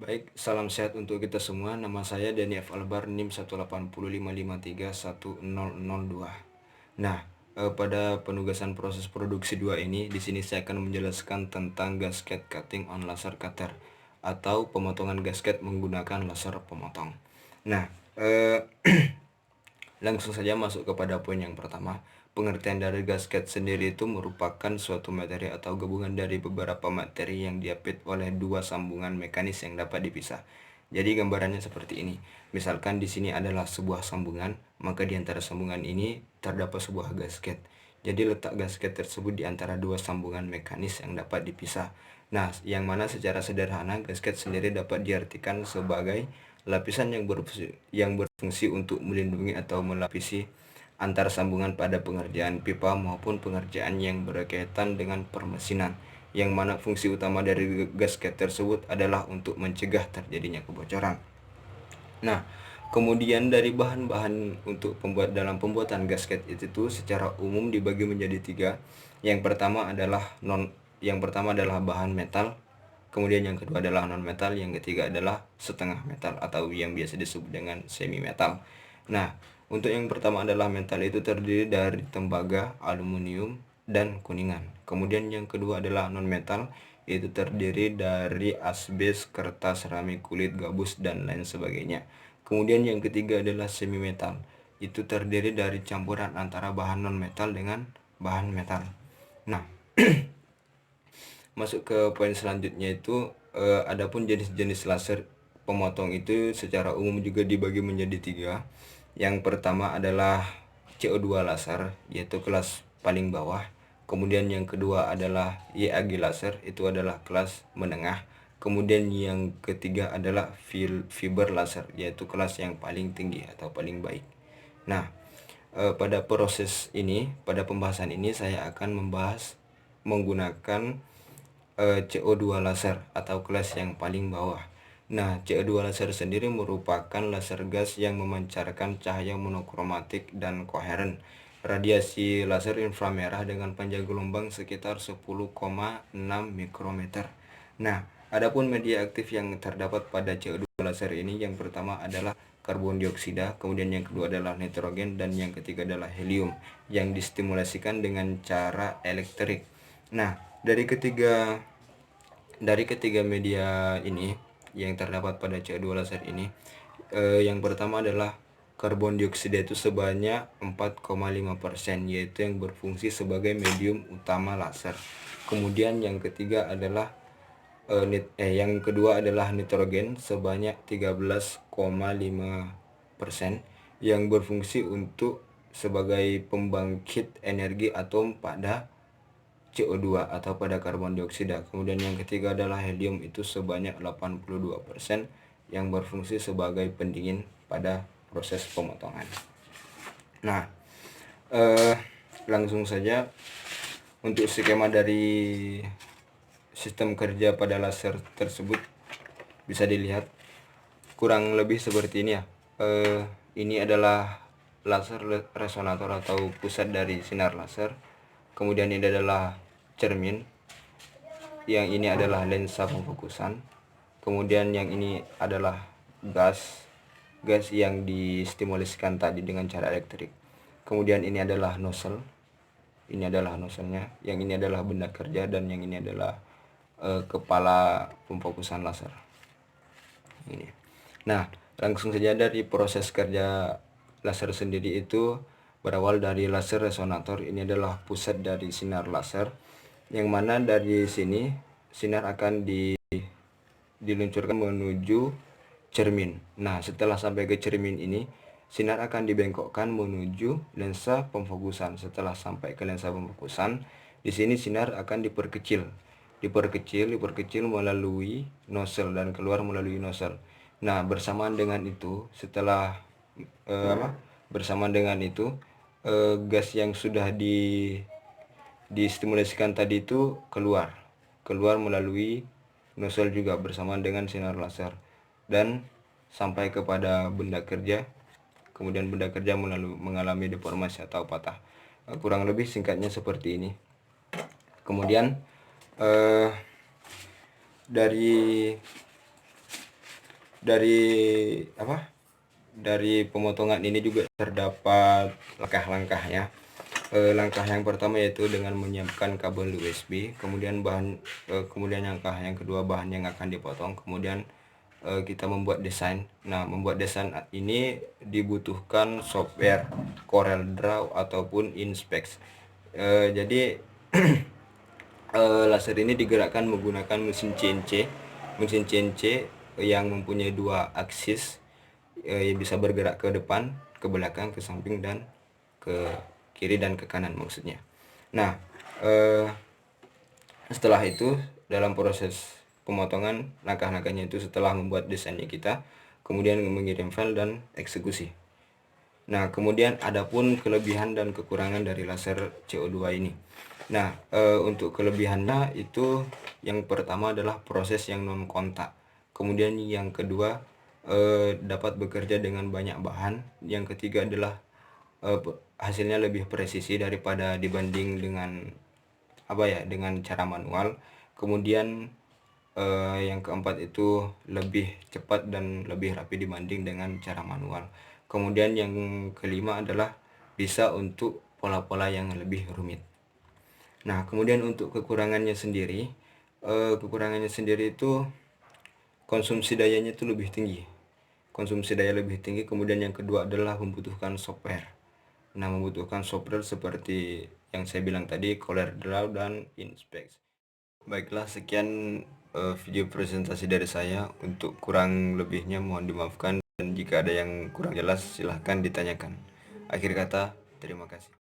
Baik, salam sehat untuk kita semua. Nama saya Dani F. Albar, NIM 18055310002. Nah, pada penugasan proses produksi 2 ini, di sini saya akan menjelaskan tentang gasket cutting on laser cutter atau pemotongan gasket menggunakan laser pemotong. Nah, langsung saja masuk kepada poin yang pertama. Pengertian dari gasket sendiri itu merupakan suatu materi atau gabungan dari beberapa materi yang diapit oleh dua sambungan mekanis yang dapat dipisah. Jadi gambarannya seperti ini. Misalkan di sini adalah sebuah sambungan, maka di antara sambungan ini terdapat sebuah gasket. Jadi letak gasket tersebut di antara dua sambungan mekanis yang dapat dipisah. Nah, yang mana secara sederhana gasket sendiri dapat diartikan sebagai lapisan yang berfungsi untuk melindungi atau melapisi antar sambungan pada pengerjaan pipa maupun pengerjaan yang berkaitan dengan permesinan, yang mana fungsi utama dari gasket tersebut adalah untuk mencegah terjadinya kebocoran. Nah, kemudian dari bahan-bahan untuk dalam pembuatan gasket itu secara umum dibagi menjadi tiga. Yang pertama adalah bahan metal, kemudian yang kedua adalah non metal, yang ketiga adalah setengah metal atau yang biasa disebut dengan semi metal. Nah, untuk yang pertama adalah metal, itu terdiri dari tembaga, aluminium, dan kuningan. Kemudian yang kedua adalah non metal, itu terdiri dari asbes, kertas, seramik, kulit, gabus, dan lain sebagainya. Kemudian yang ketiga adalah semi metal, itu terdiri dari campuran antara bahan non metal dengan bahan metal. Nah, masuk ke poin selanjutnya itu adapun jenis-jenis laser pemotong itu secara umum juga dibagi menjadi tiga. Yang pertama adalah CO2 laser, yaitu kelas paling bawah. Kemudian yang kedua adalah YAG laser, itu adalah kelas menengah. Kemudian yang ketiga adalah fiber laser, yaitu kelas yang paling tinggi atau paling baik. Nah, pada pada pembahasan ini saya akan membahas menggunakan CO2 laser atau kelas yang paling bawah. Nah, CO2 laser sendiri merupakan laser gas yang memancarkan cahaya monokromatik dan koheren. Radiasi laser inframerah dengan panjang gelombang sekitar 10,6 mikrometer. Nah, adapun media aktif yang terdapat pada CO2 laser ini, yang pertama adalah karbon dioksida, kemudian yang kedua adalah nitrogen, dan yang ketiga adalah helium yang distimulasikan dengan cara elektrik. Nah, dari ketiga media ini yang terdapat pada CO2 laser ini, yang pertama adalah karbon dioksida itu sebanyak 4,5%, yaitu yang berfungsi sebagai medium utama laser. Kemudian yang ketiga adalah yang kedua adalah nitrogen sebanyak 13,5%, yang berfungsi untuk sebagai pembangkit energi atom pada CO2 atau pada karbon dioksida. Kemudian yang ketiga adalah helium, itu sebanyak 82%, yang berfungsi sebagai pendingin pada proses pemotongan. Nah, langsung saja untuk skema dari sistem kerja pada laser tersebut bisa dilihat kurang lebih seperti ini ya. Ini adalah laser resonator atau pusat dari sinar laser. Kemudian ini adalah cermin, yang ini adalah lensa pemfokusan. Kemudian yang ini adalah gas yang distimulasikan tadi dengan cara elektrik. Kemudian ini adalah nozzle, ini adalah nozzle-nya. Yang ini adalah benda kerja, dan yang ini adalah kepala pemfokusan laser ini. Nah, langsung saja dari proses kerja laser sendiri itu berawal dari laser resonator. Ini adalah pusat dari sinar laser, yang mana dari sini sinar akan diluncurkan menuju cermin. Nah, setelah sampai ke cermin ini, sinar akan dibengkokkan menuju lensa pemfokusan. Setelah sampai ke lensa pemfokusan, di sini sinar akan diperkecil melalui nozzle dan keluar melalui nozzle. Nah, bersamaan dengan itu gas yang sudah distimulasikan tadi itu keluar melalui nozzle juga bersamaan dengan sinar laser dan sampai kepada benda kerja. Kemudian benda kerja mengalami deformasi atau patah. Kurang lebih singkatnya seperti ini. Kemudian dari dari apa? Dari pemotongan ini juga terdapat langkah-langkahnya. Langkah yang pertama yaitu dengan menyiapkan kabel USB, kemudian kemudian langkah yang kedua bahan yang akan dipotong, kemudian kita membuat desain. Nah, membuat desain ini dibutuhkan software CorelDRAW ataupun Inspex. Jadi laser ini digerakkan menggunakan mesin CNC yang mempunyai dua aksis, yang bisa bergerak ke depan, ke belakang, ke samping, dan ke kiri dan ke kanan maksudnya. Nah, setelah itu dalam proses pemotongan, langkah-langkahnya itu setelah membuat desainnya kita, kemudian mengirim file dan eksekusi. Nah, kemudian adapun kelebihan dan kekurangan dari laser CO2 ini. Nah, untuk kelebihannya itu yang pertama adalah proses yang non kontak. Kemudian yang kedua, dapat bekerja dengan banyak bahan. Yang ketiga adalah hasilnya lebih presisi daripada dibanding dengan dengan cara manual. Kemudian yang keempat itu lebih cepat dan lebih rapi dibanding dengan cara manual. Kemudian yang kelima adalah bisa untuk pola-pola yang lebih rumit. Nah, kemudian untuk kekurangannya sendiri itu konsumsi dayanya itu lebih tinggi. Konsumsi daya lebih tinggi. Kemudian yang kedua adalah membutuhkan software. Nah, membutuhkan software seperti yang saya bilang tadi, CorelDRAW dan Inspex. Baiklah, sekian video presentasi dari saya. Untuk kurang lebihnya mohon dimaafkan, dan jika ada yang kurang jelas silahkan ditanyakan. Akhir kata, terima kasih.